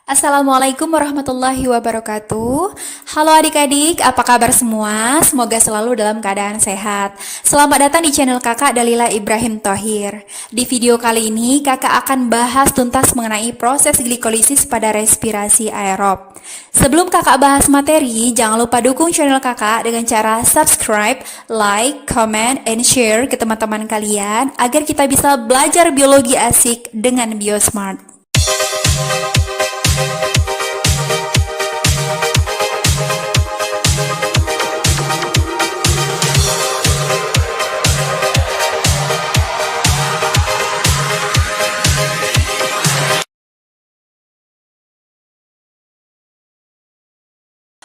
Assalamualaikum warahmatullahi wabarakatuh. Halo adik-adik, apa kabar semua? Semoga selalu dalam keadaan sehat. Selamat datang di channel kakak Dalila Ibrahim Thohir. Di video kali ini kakak akan bahas tuntas mengenai proses glikolisis pada respirasi aerob. Sebelum kakak bahas materi, jangan lupa dukung channel kakak dengan cara subscribe, like, comment, and share ke teman-teman kalian agar kita bisa belajar biologi asik dengan Biosmart.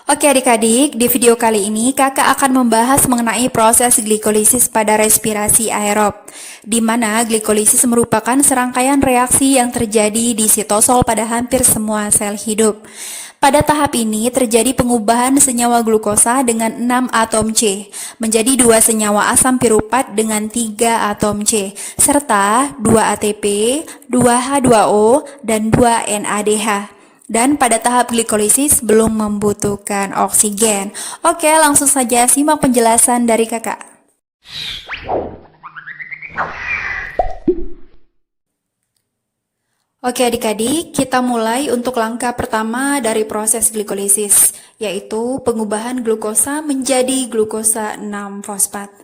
Oke adik-adik, di video kali ini kakak akan membahas mengenai proses glikolisis pada respirasi aerob, di mana glikolisis merupakan serangkaian reaksi yang terjadi di sitosol pada hampir semua sel hidup. Pada tahap ini terjadi pengubahan senyawa glukosa dengan 6 atom C menjadi 2 senyawa asam piruvat dengan 3 atom C, serta 2 ATP, 2 H2O, dan 2 NADH. Dan pada tahap glikolisis belum membutuhkan oksigen. Oke, langsung saja simak penjelasan dari kakak. Oke adik-adik, kita mulai untuk langkah pertama dari proses glikolisis, yaitu pengubahan glukosa menjadi glukosa 6-fosfat.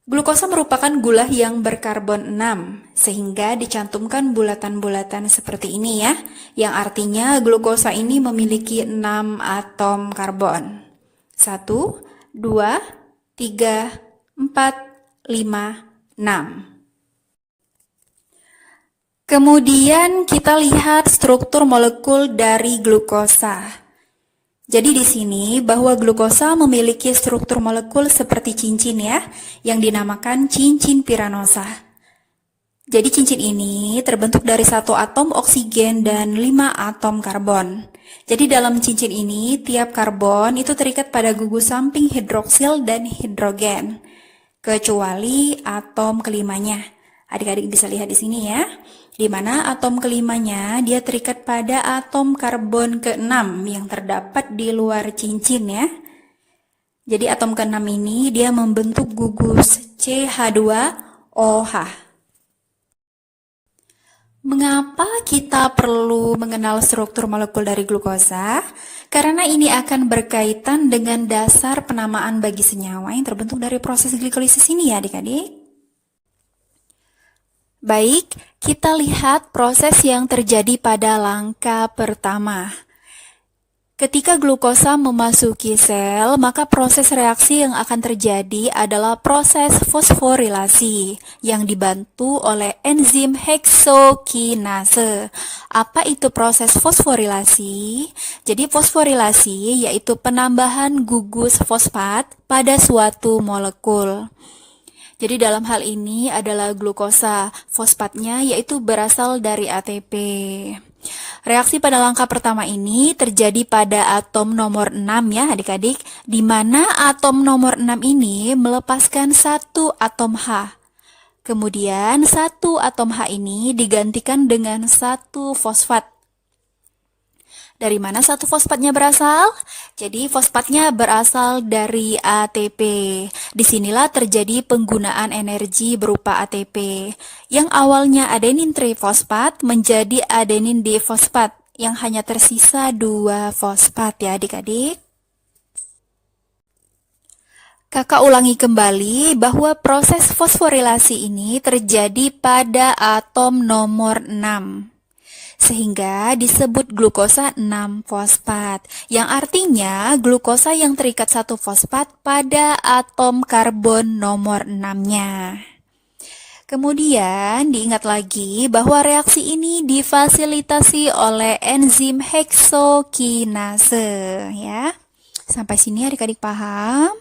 Glukosa merupakan gula yang berkarbon 6, sehingga dicantumkan bulatan-bulatan seperti ini ya, yang artinya glukosa ini memiliki 6 atom karbon. 1, 2, 3, 4, 5, 6. Kemudian kita lihat struktur molekul dari glukosa. Jadi di sini bahwa glukosa memiliki struktur molekul seperti cincin ya, yang dinamakan cincin piranosa. Jadi cincin ini terbentuk dari 1 atom oksigen dan 5 atom karbon. Jadi dalam cincin ini tiap karbon itu terikat pada gugus samping hidroksil dan hidrogen, kecuali atom kelimanya. Adik-adik bisa lihat di sini ya, di mana atom kelimanya dia terikat pada atom karbon ke-6 yang terdapat di luar cincin ya. Jadi atom ke-6 ini dia membentuk gugus CH2OH. Mengapa kita perlu mengenal struktur molekul dari glukosa? Karena ini akan berkaitan dengan dasar penamaan bagi senyawa yang terbentuk dari proses glikolisis ini ya adik-adik. Baik, kita lihat proses yang terjadi pada langkah pertama. Ketika glukosa memasuki sel, maka proses reaksi yang akan terjadi adalah proses fosforilasi yang dibantu oleh enzim heksokinase. Apa itu proses fosforilasi? Jadi fosforilasi yaitu penambahan gugus fosfat pada suatu molekul. Jadi dalam hal ini adalah glukosa, fosfatnya yaitu berasal dari ATP. Reaksi pada langkah pertama ini terjadi pada atom nomor 6 ya adik-adik, di mana atom nomor 6 ini melepaskan 1 atom H. Kemudian 1 atom H ini digantikan dengan 1 fosfat. Dari mana 1 fosfatnya berasal? Jadi fosfatnya berasal dari ATP. Disinilah terjadi penggunaan energi berupa ATP. Yang awalnya adenin trifosfat menjadi adenin difosfat yang hanya tersisa 2 fosfat ya adik-adik. Kakak ulangi kembali bahwa proses fosforilasi ini terjadi pada atom nomor 6. Sehingga disebut glukosa 6-fosfat, yang artinya glukosa yang terikat 1 fosfat pada atom karbon nomor 6-nya. Kemudian diingat lagi bahwa reaksi ini difasilitasi oleh enzim heksokinase ya. Sampai sini adik-adik paham?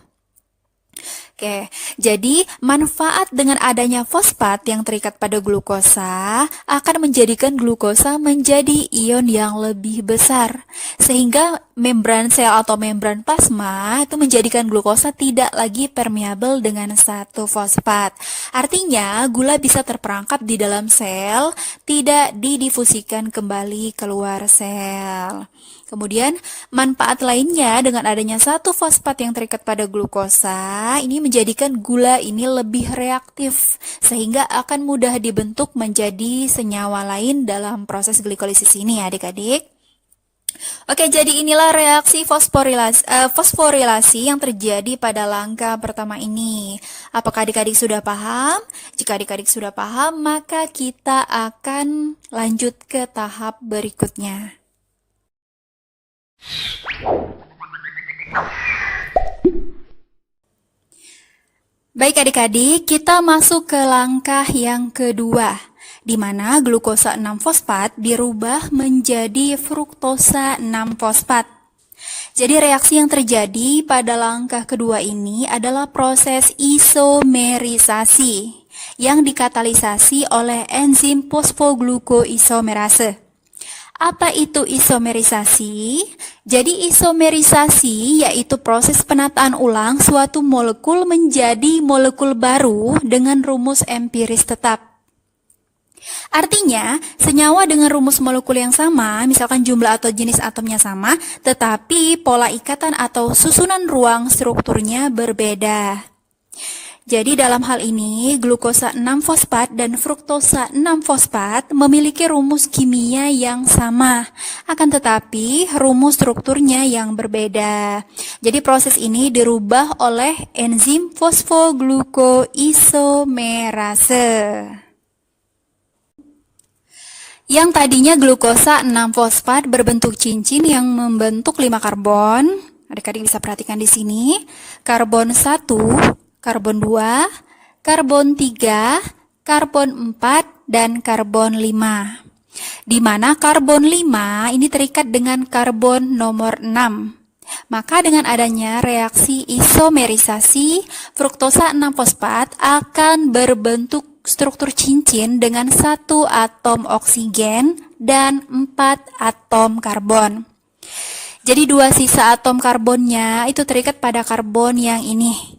Oke, jadi manfaat dengan adanya fosfat yang terikat pada glukosa akan menjadikan glukosa menjadi ion yang lebih besar, sehingga membran sel atau membran plasma itu menjadikan glukosa tidak lagi permeabel dengan satu fosfat. Artinya, gula bisa terperangkap di dalam sel, tidak didifusikan kembali keluar sel. Kemudian, manfaat lainnya dengan adanya satu fosfat yang terikat pada glukosa, ini menjadikan gula ini lebih reaktif, sehingga akan mudah dibentuk menjadi senyawa lain dalam proses glikolisis ini ya adik-adik. Oke, jadi inilah reaksi fosforilasi yang terjadi pada langkah pertama ini. Apakah adik-adik sudah paham? Jika adik-adik sudah paham, maka kita akan lanjut ke tahap berikutnya. Baik adik-adik, kita masuk ke langkah yang kedua, di mana glukosa 6-fosfat dirubah menjadi fruktosa 6-fosfat. Jadi reaksi yang terjadi pada langkah kedua ini adalah proses isomerisasi yang dikatalisasi oleh enzim fosfoglukoisomerase. Apa itu isomerisasi? Jadi isomerisasi yaitu proses penataan ulang suatu molekul menjadi molekul baru dengan rumus empiris tetap. Artinya, senyawa dengan rumus molekul yang sama, misalkan jumlah atau jenis atomnya sama, tetapi pola ikatan atau susunan ruang strukturnya berbeda. Jadi dalam hal ini, glukosa 6-fosfat dan fruktosa 6-fosfat memiliki rumus kimia yang sama, akan tetapi rumus strukturnya yang berbeda. Jadi proses ini dirubah oleh enzim fosfoglukoisomerase. Yang tadinya glukosa 6-fosfat berbentuk cincin yang membentuk 5 karbon. Adik-adik bisa perhatikan di sini. Karbon 1, karbon 2, karbon 3, karbon 4, dan karbon 5. Di mana karbon 5 ini terikat dengan karbon nomor 6. Maka dengan adanya reaksi isomerisasi, fruktosa 6-fosfat akan berbentuk struktur cincin dengan 1 atom oksigen dan 4 atom karbon. Jadi 2 sisa atom karbonnya itu terikat pada karbon yang ini.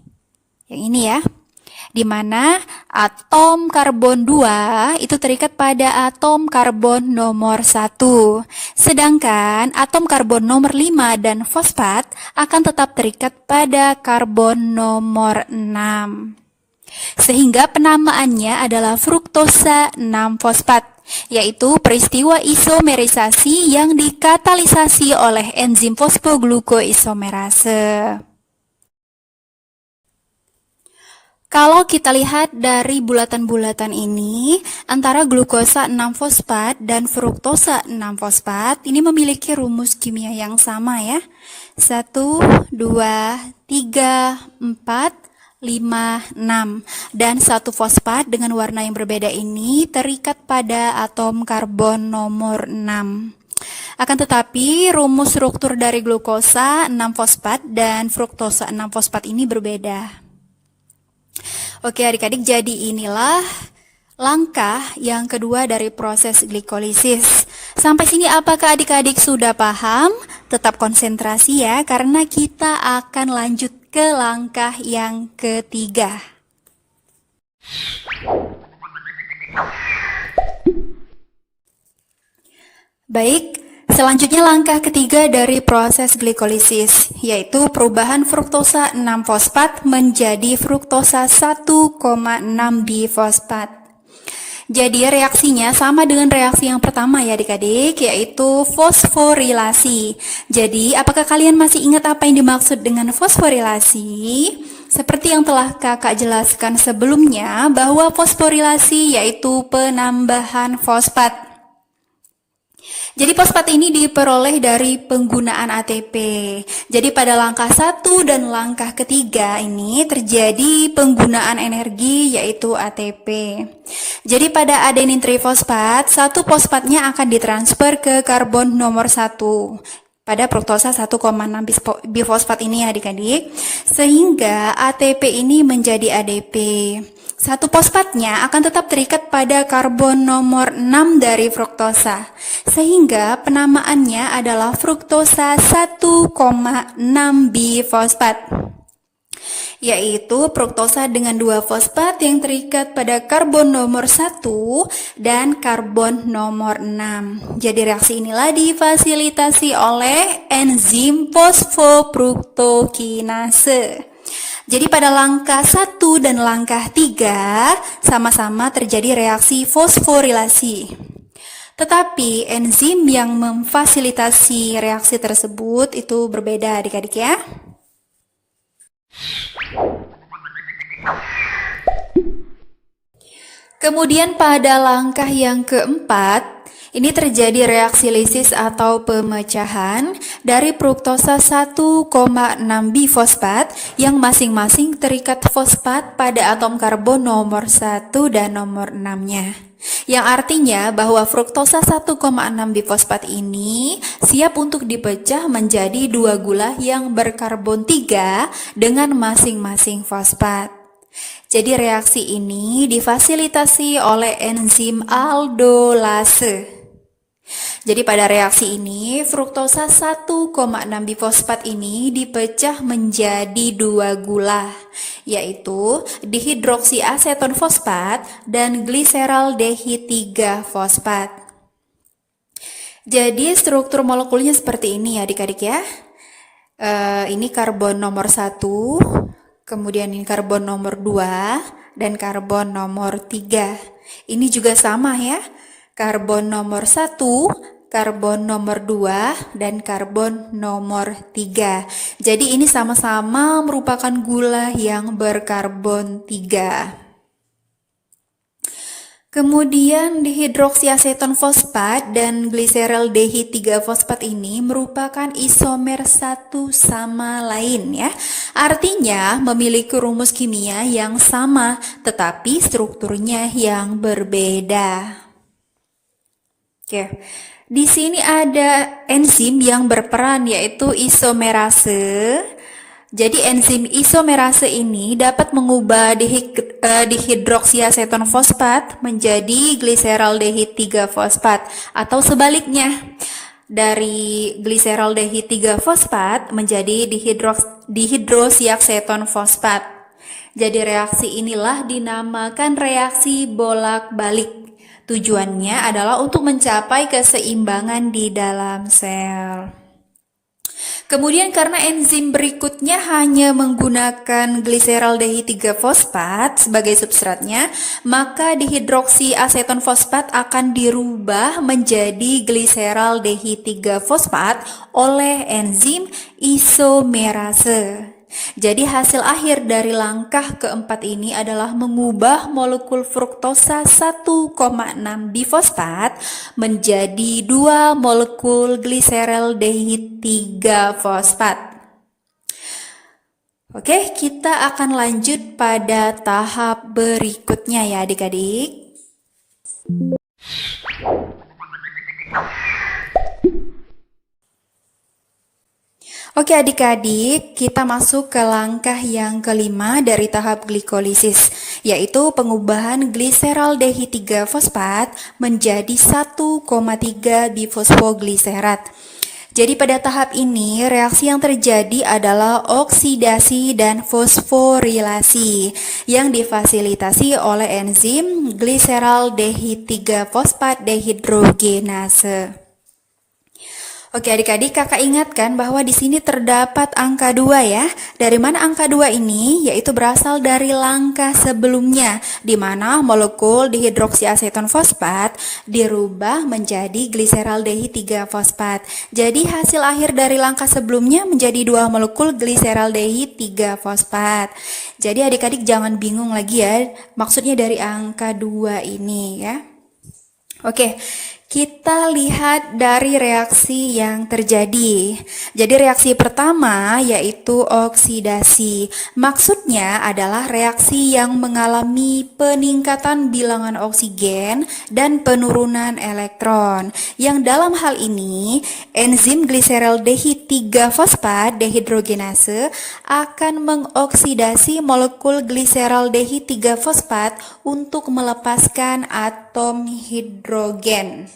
Yang ini ya, di mana atom karbon 2 itu terikat pada atom karbon nomor 1. Sedangkan atom karbon nomor 5 dan fosfat akan tetap terikat pada karbon nomor 6. Sehingga penamaannya adalah fruktosa 6-fosfat, yaitu peristiwa isomerisasi yang dikatalisasi oleh enzim fosfoglukoisomerase. Kalau kita lihat dari bulatan-bulatan ini, antara glukosa 6-fosfat dan fruktosa 6-fosfat ini memiliki rumus kimia yang sama ya. 1, 2, 3, 4, 5, 6. Dan 1 fosfat dengan warna yang berbeda ini terikat pada atom karbon nomor 6. Akan tetapi, rumus struktur dari glukosa 6-fosfat dan fruktosa 6-fosfat ini berbeda. Oke adik-adik, jadi inilah langkah yang kedua dari proses glikolisis. Sampai sini apakah adik-adik sudah paham? Tetap konsentrasi ya, karena kita akan lanjut ke langkah yang ketiga. Baik, selanjutnya langkah ketiga dari proses glikolisis, yaitu perubahan fruktosa 6-fosfat menjadi fruktosa 1,6-bifosfat. Jadi reaksinya sama dengan reaksi yang pertama ya adik-adik, yaitu fosforilasi. Jadi apakah kalian masih ingat apa yang dimaksud dengan fosforilasi? Seperti yang telah kakak jelaskan sebelumnya, bahwa fosforilasi yaitu penambahan fosfat. Jadi fosfat ini diperoleh dari penggunaan ATP. Jadi pada langkah 1 dan langkah ketiga ini terjadi penggunaan energi yaitu ATP. Jadi pada adenin trifosfat, 1 fosfatnya akan ditransfer ke karbon nomor 1. pada fruktosa 1,6 bifosfat ini ya adik-adik, sehingga ATP ini menjadi ADP. Satu fosfatnya akan tetap terikat pada karbon nomor 6 dari fruktosa, sehingga penamaannya adalah fruktosa 1,6 bifosfat, yaitu fruktosa dengan 2 fosfat yang terikat pada karbon nomor 1 dan karbon nomor 6. Jadi reaksi inilah difasilitasi oleh enzim fosfofruktokinase. Jadi pada langkah 1 dan langkah 3 sama-sama terjadi reaksi fosforilasi. Tetapi enzim yang memfasilitasi reaksi tersebut itu berbeda adik-adik ya. Kemudian pada langkah yang keempat, ini terjadi reaksi lisis atau pemecahan dari fruktosa 1,6 bifosfat yang masing-masing terikat fosfat pada atom karbon nomor 1 dan nomor 6-nya. Yang artinya bahwa fruktosa 1,6 bifosfat ini siap untuk dipecah menjadi 2 gula yang berkarbon 3 dengan masing-masing fosfat. Jadi reaksi ini difasilitasi oleh enzim aldolase. Jadi pada reaksi ini, fruktosa 1,6 bifosfat ini dipecah menjadi 2 gula, yaitu dihidroksiaseton fosfat dan gliseraldehid 3 fosfat. Jadi struktur molekulnya seperti ini ya adik-adik ya. Ini karbon nomor 1, kemudian ini karbon nomor 2, dan karbon nomor 3. Ini juga sama ya. Karbon nomor 1, karbon nomor 2, dan karbon nomor 3. Jadi ini sama-sama merupakan gula yang berkarbon 3. Kemudian dihidroksiaseton fosfat dan gliseraldehid 3 fosfat ini merupakan isomer satu sama lain ya. Artinya memiliki rumus kimia yang sama tetapi strukturnya yang berbeda. Oke. Di sini ada enzim yang berperan yaitu isomerase. Jadi enzim isomerase ini dapat mengubah dihidroksiaseton fosfat menjadi gliseraldehid 3 fosfat atau sebaliknya. Dari gliseraldehid 3 fosfat menjadi dihidroksiaseton fosfat. Jadi reaksi inilah dinamakan reaksi bolak-balik. Tujuannya adalah untuk mencapai keseimbangan di dalam sel. Kemudian karena enzim berikutnya hanya menggunakan gliseraldehid 3 fosfat sebagai substratnya, maka dihidroksiaseton fosfat akan dirubah menjadi gliseraldehid 3 fosfat oleh enzim isomerase. Jadi hasil akhir dari langkah keempat ini adalah mengubah molekul fruktosa 1,6 bifosfat menjadi 2 molekul gliseraldehid 3 fosfat. Oke, kita akan lanjut pada tahap berikutnya ya adik-adik. Oke adik-adik, kita masuk ke langkah yang kelima dari tahap glikolisis, yaitu pengubahan gliseraldehid 3 fosfat menjadi 1,3 bifosfogliserat. Jadi pada tahap ini reaksi yang terjadi adalah oksidasi dan fosforilasi yang difasilitasi oleh enzim gliseraldehid 3 fosfat dehidrogenase. Oke adik-adik, kakak ingatkan bahwa di sini terdapat angka 2 ya. Dari mana angka 2 ini? Yaitu berasal dari langkah sebelumnya, di mana molekul dihidroksiaseton fosfat dirubah menjadi gliseraldehid 3 fosfat. Jadi hasil akhir dari langkah sebelumnya menjadi 2 molekul gliseraldehid 3 fosfat. Jadi adik-adik jangan bingung lagi ya, maksudnya dari angka 2 ini ya. Oke. Kita lihat dari reaksi yang terjadi. Jadi reaksi pertama yaitu oksidasi. Maksudnya adalah reaksi yang mengalami peningkatan bilangan oksigen dan penurunan elektron. Yang dalam hal ini, enzim gliseraldehid 3-fosfat dehidrogenase akan mengoksidasi molekul gliseraldehid 3-fosfat untuk melepaskan atom hidrogen.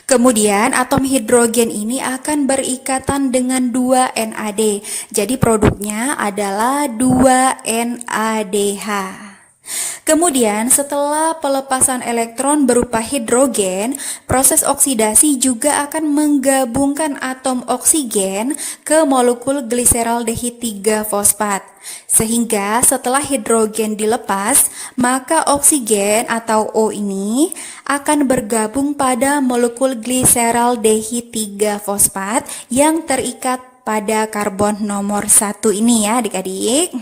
Kemudian atom hidrogen ini akan berikatan dengan 2 NAD. Jadi produknya adalah 2 NADH. Kemudian setelah pelepasan elektron berupa hidrogen, proses oksidasi juga akan menggabungkan atom oksigen ke molekul gliseraldehid 3-fosfat. Sehingga setelah hidrogen dilepas, maka oksigen atau O ini akan bergabung pada molekul gliseraldehid 3-fosfat yang terikat pada karbon nomor 1 ini ya adik-adik.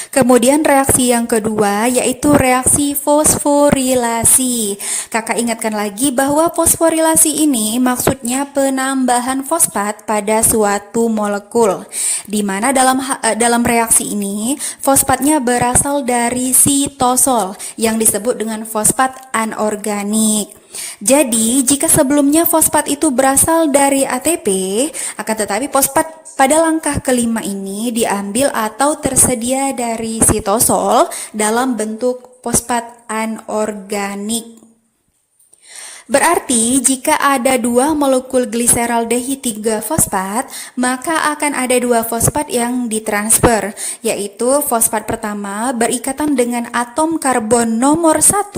Kemudian reaksi yang kedua yaitu reaksi fosforilasi. Kakak ingatkan lagi bahwa fosforilasi ini maksudnya penambahan fosfat pada suatu molekul. Di mana dalam reaksi ini fosfatnya berasal dari sitosol yang disebut dengan fosfat anorganik. Jadi, jika sebelumnya fosfat itu berasal dari ATP, akan tetapi fosfat pada langkah kelima ini diambil atau tersedia dari sitosol dalam bentuk fosfat anorganik. Berarti jika ada 2 molekul gliseraldehid 3-fosfat, maka akan ada 2 fosfat yang ditransfer, yaitu fosfat pertama berikatan dengan atom karbon nomor 1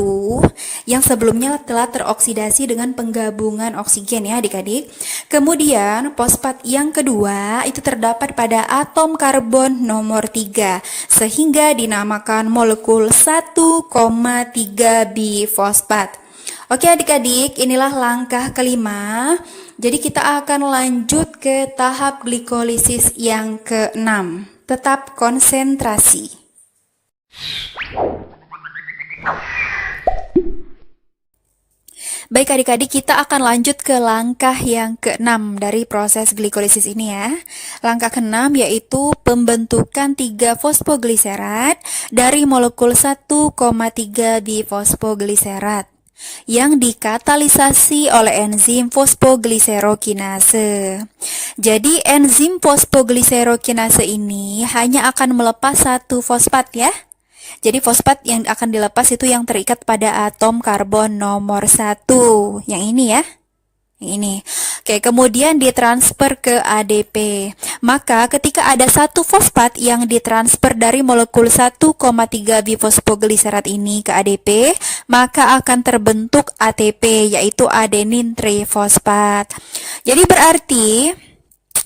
yang sebelumnya telah teroksidasi dengan penggabungan oksigen ya adik-adik. Kemudian fosfat yang kedua itu terdapat pada atom karbon nomor 3 sehingga dinamakan molekul 1,3 bifosfat. Oke adik-adik, inilah langkah kelima. Jadi kita akan lanjut ke tahap glikolisis yang ke-6. Tetap konsentrasi. Baik adik-adik, kita akan lanjut ke langkah yang ke-6 dari proses glikolisis ini ya. Langkah ke-6 yaitu pembentukan 3-fosfogliserat dari molekul 1,3 bifosfogliserat yang dikatalisasi oleh enzim fosfogliserokinase. Jadi enzim fosfogliserokinase ini hanya akan melepas satu fosfat ya. Jadi fosfat yang akan dilepas itu yang terikat pada atom karbon nomor 1. Yang ini ya. Yang ini. Oke, kemudian ditransfer ke ADP. Maka ketika ada satu fosfat yang ditransfer dari molekul 1,3 bifosfogliserat ini ke ADP, maka akan terbentuk ATP yaitu adenin trifosfat. Jadi berarti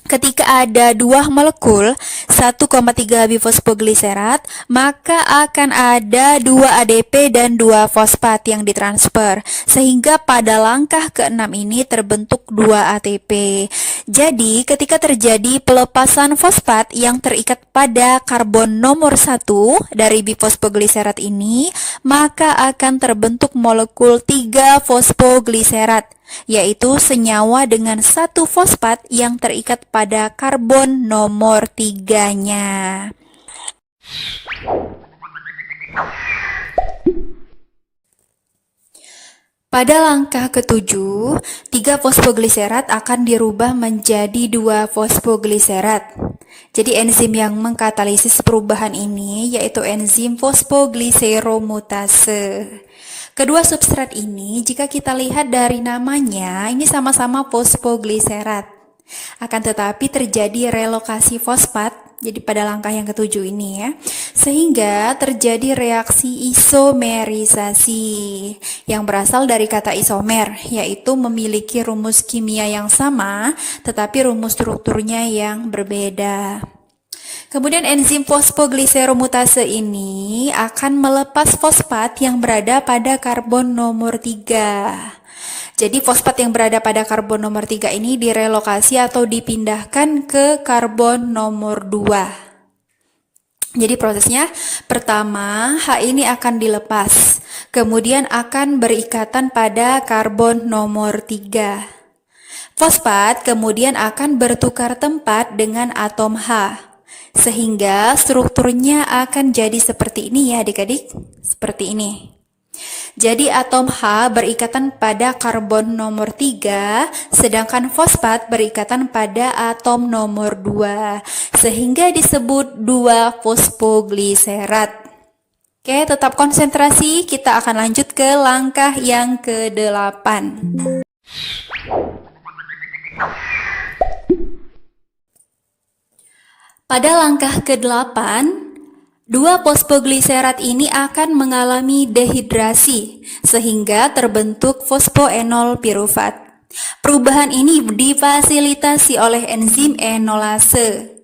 ketika ada 2 molekul 1,3 bifosfogliserat, maka akan ada 2 ADP dan 2 fosfat yang ditransfer. Sehingga pada langkah ke-6 ini terbentuk 2 ATP. Jadi, ketika terjadi pelepasan fosfat yang terikat pada karbon nomor 1 dari bifosfogliserat ini, maka akan terbentuk molekul 3 fosfogliserat, yaitu senyawa dengan satu fosfat yang terikat pada karbon nomor 3-nya. Pada langkah ke-7, 3 fosfogliserat akan dirubah menjadi 2 fosfogliserat. Jadi enzim yang mengkatalisis perubahan ini yaitu enzim fosfogliseromutase. Kedua substrat ini, jika kita lihat dari namanya, ini sama-sama fosfogliserat. Akan tetapi terjadi relokasi fosfat, jadi pada langkah yang ke-7 ini ya, sehingga terjadi reaksi isomerisasi yang berasal dari kata isomer, yaitu memiliki rumus kimia yang sama, tetapi rumus strukturnya yang berbeda. Kemudian enzim fosfogliseromutase ini akan melepas fosfat yang berada pada karbon nomor 3. Jadi fosfat yang berada pada karbon nomor 3 ini direlokasi atau dipindahkan ke karbon nomor 2. Jadi prosesnya pertama, H ini akan dilepas, kemudian akan berikatan pada karbon nomor 3. Fosfat kemudian akan bertukar tempat dengan atom H, sehingga strukturnya akan jadi seperti ini ya adik-adik, seperti ini. Jadi atom H berikatan pada karbon nomor 3, sedangkan fosfat berikatan pada atom nomor 2, sehingga disebut 2-fosfogliserat. Oke, tetap konsentrasi, kita akan lanjut ke langkah yang ke-8. Pada langkah ke-8, 2-fosfogliserat ini akan mengalami dehidrasi sehingga terbentuk fosfoenol pirufat. Perubahan ini difasilitasi oleh enzim enolase.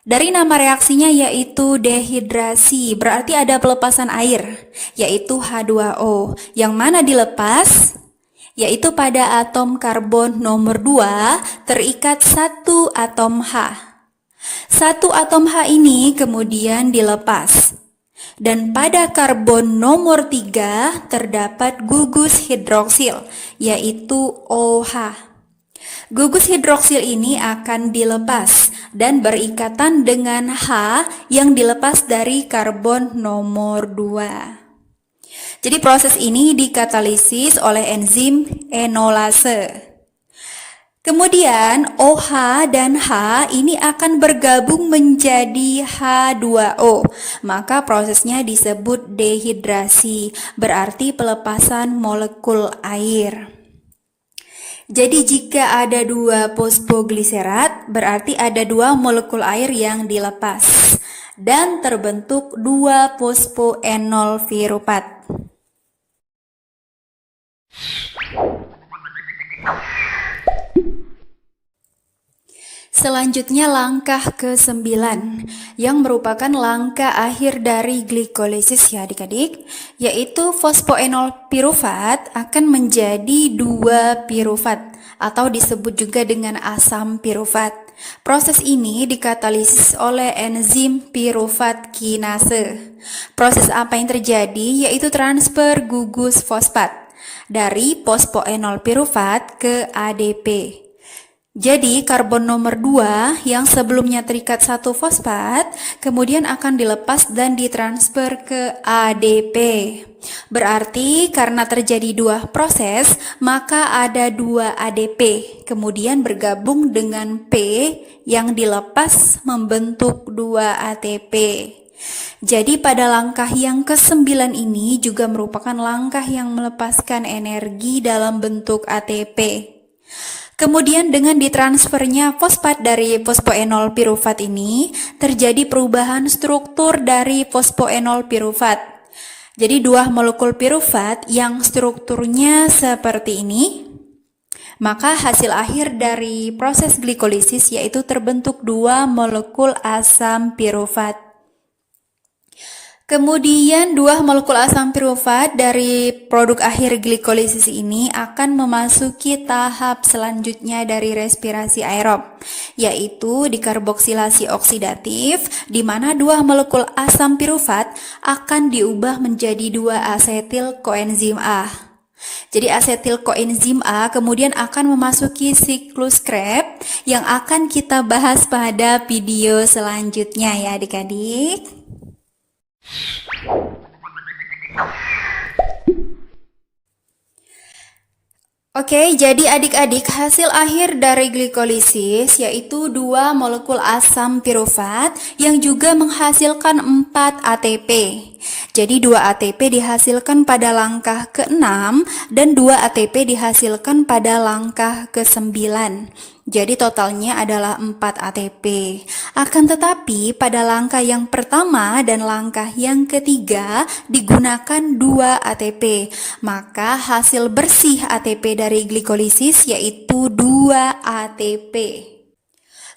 Dari nama reaksinya yaitu dehidrasi, berarti ada pelepasan air, yaitu H2O, yang mana dilepas yaitu pada atom karbon nomor 2 terikat satu atom H. Satu atom H ini kemudian dilepas. Dan pada karbon nomor 3 terdapat gugus hidroksil, yaitu OH. Gugus hidroksil ini akan dilepas dan berikatan dengan H yang dilepas dari karbon nomor 2. Jadi proses ini dikatalisis oleh enzim enolase. Kemudian OH dan H ini akan bergabung menjadi H2O, maka prosesnya disebut dehidrasi, berarti pelepasan molekul air. Jadi jika ada 2-fosfogliserat, berarti ada 2 molekul air yang dilepas, dan terbentuk 2-fosfoenol pirufat. Selanjutnya langkah ke-9 yang merupakan langkah akhir dari glikolisis ya adik-adik, yaitu fosfoenol pirufat akan menjadi 2-pirufat atau disebut juga dengan asam pirufat. Proses ini dikatalisis oleh enzim pirufat kinase. Proses apa yang terjadi yaitu transfer gugus fosfat dari fosfoenol pirufat ke ADP. Jadi karbon nomor 2 yang sebelumnya terikat satu fosfat kemudian akan dilepas dan ditransfer ke ADP. Berarti karena terjadi 2 proses, maka ada 2 ADP kemudian bergabung dengan P yang dilepas membentuk 2 ATP. Jadi pada langkah yang ke-9 ini juga merupakan langkah yang melepaskan energi dalam bentuk ATP. Kemudian dengan ditransfernya fosfat dari fosfoenol pirufat ini, terjadi perubahan struktur dari fosfoenol pirufat. Jadi 2 molekul pirufat yang strukturnya seperti ini, maka hasil akhir dari proses glikolisis yaitu terbentuk 2 molekul asam pirufat. Kemudian 2 molekul asam pirufat dari produk akhir glikolisis ini akan memasuki tahap selanjutnya dari respirasi aerob, yaitu dikarboksilasi oksidatif, di mana 2 molekul asam pirufat akan diubah menjadi 2 asetil koenzim A. Jadi asetil koenzim A kemudian akan memasuki siklus Krebs yang akan kita bahas pada video selanjutnya ya adik-adik. Oke, jadi adik-adik hasil akhir dari glikolisis yaitu 2 molekul asam pirufat yang juga menghasilkan 4 ATP. Jadi 2 ATP dihasilkan pada langkah ke-6 dan 2 ATP dihasilkan pada langkah ke-9. Jadi totalnya adalah 4 ATP. Akan tetapi pada langkah yang pertama dan langkah yang ketiga digunakan 2 ATP. Maka hasil bersih ATP dari glikolisis yaitu 2 ATP.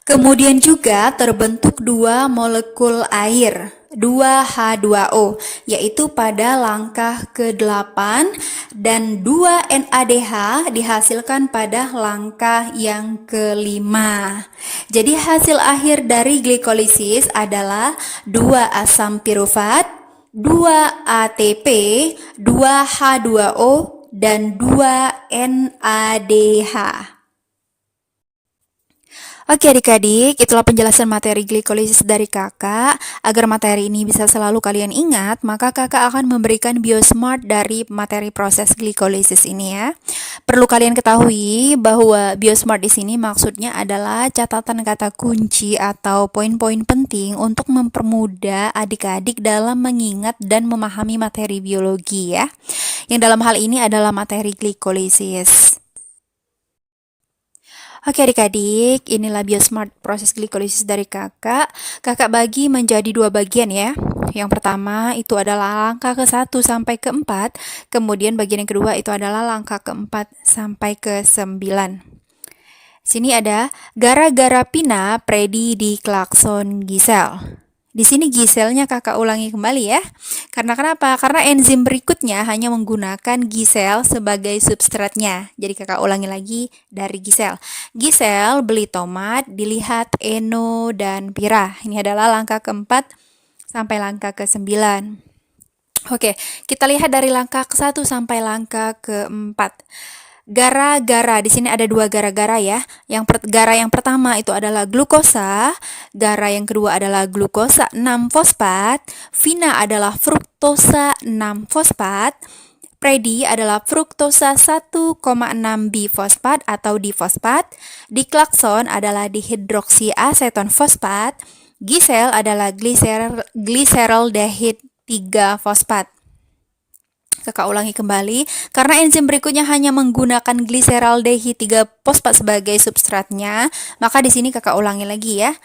Kemudian juga terbentuk 2 molekul air, 2H2O, yaitu pada langkah ke-8 dan 2 NADH dihasilkan pada langkah yang ke-5. Jadi hasil akhir dari glikolisis adalah 2 asam pirufat, 2 ATP, 2 H2O, dan 2 NADH. Oke adik-adik, itulah penjelasan materi glikolisis dari kakak. Agar materi ini bisa selalu kalian ingat, maka kakak akan memberikan biosmart dari materi proses glikolisis ini ya. Perlu kalian ketahui bahwa biosmart di sini maksudnya adalah catatan kata kunci atau poin-poin penting untuk mempermudah adik-adik dalam mengingat dan memahami materi biologi ya. Yang dalam hal ini adalah materi glikolisis. Oke adik-adik, inilah biosmart proses glikolisis dari kakak. Kakak bagi menjadi 2 bagian ya. Yang pertama itu adalah langkah ke-1 sampai ke-4, kemudian bagian yang kedua itu adalah langkah ke-4 sampai ke-9. Sini ada gara-gara Pina, Predi di klakson Gisel. Di sini Giselnya kakak ulangi kembali ya. Karena kenapa? Karena enzim berikutnya hanya menggunakan Gisel sebagai substratnya. Jadi kakak ulangi lagi dari Gisel. Gisel beli tomat, dilihat Eno dan Pira. Ini adalah langkah ke-4 sampai langkah ke-9. Oke, kita lihat dari langkah ke-1 sampai langkah ke-4. Gara-gara, di sini ada 2 gara-gara ya. Gara yang pertama itu adalah glukosa, gara yang kedua adalah glukosa 6-fosfat, Vina adalah fruktosa 6-fosfat, Predi adalah fruktosa 1,6-bifosfat atau difosfat, diklakson adalah dihidroksiaseton fosfat, Gisel adalah gliseraldehid 3-fosfat. Kakak ulangi kembali, karena enzim berikutnya hanya menggunakan gliseraldehid 3-fosfat sebagai substratnya, maka di sini kakak ulangi lagi ya.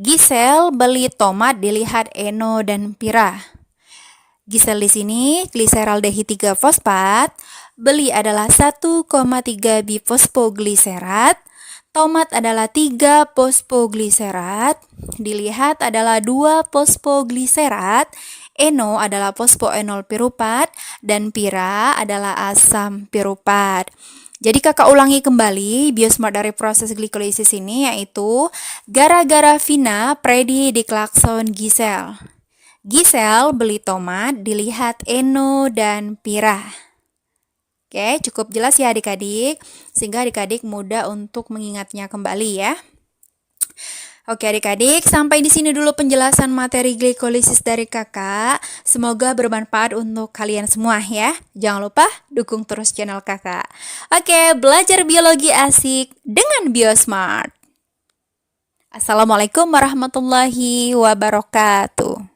Gisel beli tomat, dilihat Eno dan Pira. Gisel di sini gliseraldehid 3-fosfat, beli adalah 1,3 bifosfogliserat, tomat adalah 3 fosfogliserat, dilihat adalah 2 fosfogliserat, Eno adalah fosfoenol piruvat, dan Pira adalah asam piruvat. Jadi kakak ulangi kembali biosmart dari proses glikolisis ini, yaitu gara-gara Vina, Predi di klakson Gisel. Gisel beli tomat, dilihat Eno dan Pira. Oke, cukup jelas ya adik-adik, sehingga adik-adik mudah untuk mengingatnya kembali ya. Oke adik-adik, sampai di sini dulu penjelasan materi glikolisis dari kakak. Semoga bermanfaat untuk kalian semua ya. Jangan lupa dukung terus channel kakak. Oke, belajar biologi asik dengan Biosmart. Assalamualaikum warahmatullahi wabarakatuh.